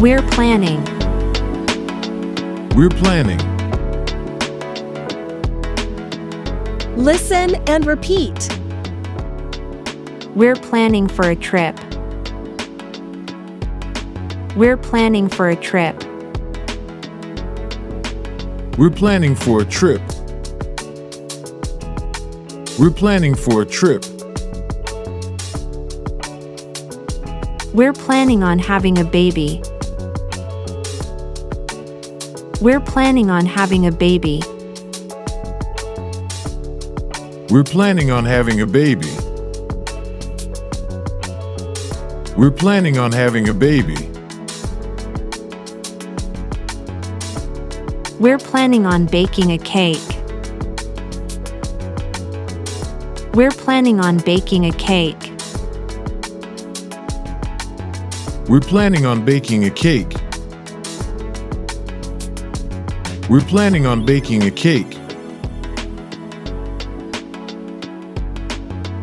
We're planning. We're planning. Listen and repeat. We're planning for a trip. We're planning for a trip. We're planning for a trip. We're planning for a trip. We're planning on having a baby. We're planning on having a baby. We're planning on having a baby. We're planning on having a baby. We're planning on baking a cake. We're planning on baking a cake. We're planning on baking a cake. We're planning on baking a cake.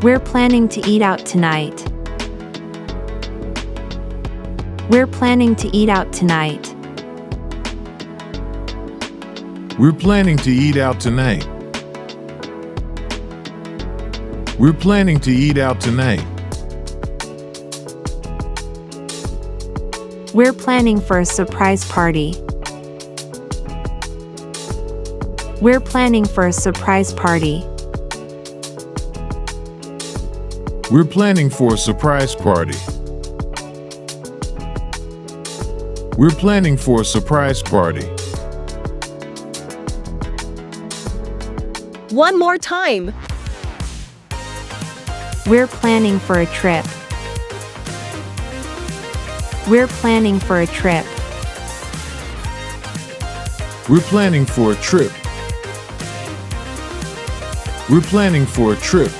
We're planning to eat out tonight. We're planning to eat out tonight. We're planning to eat out tonight. We're planning to eat out tonight. We're planning for a surprise party. We're planning for a surprise party. We're planning for a surprise party. We're planning for a surprise party. One more time. We're planning for a trip. We're planning for a trip. We're planning for a trip. We're planning for a trip.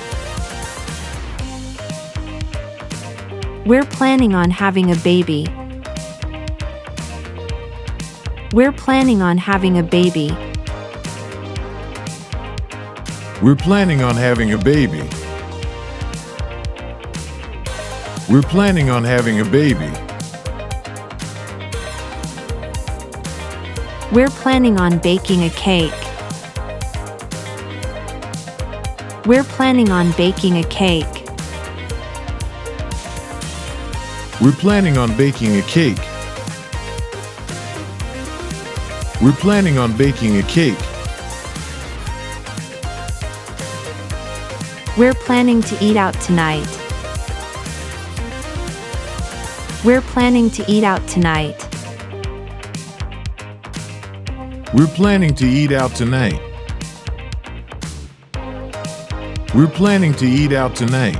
We're planning on having a baby. We're planning on having a baby. We're planning on having a baby. We're planning on having a baby. We're planning on baking a cake. We're planning on baking a cake. We're planning on baking a cake. We're planning on baking a cake. We're planning to eat out tonight. We're planning to eat out tonight. We're planning to eat out tonight. We're planning to eat out tonight.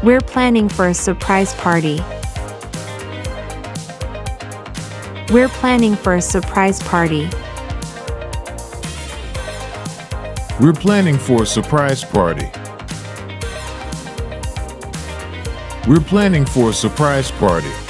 We're planning for a surprise party. We're planning for a surprise party. We're planning for a surprise party. We're planning for a surprise party.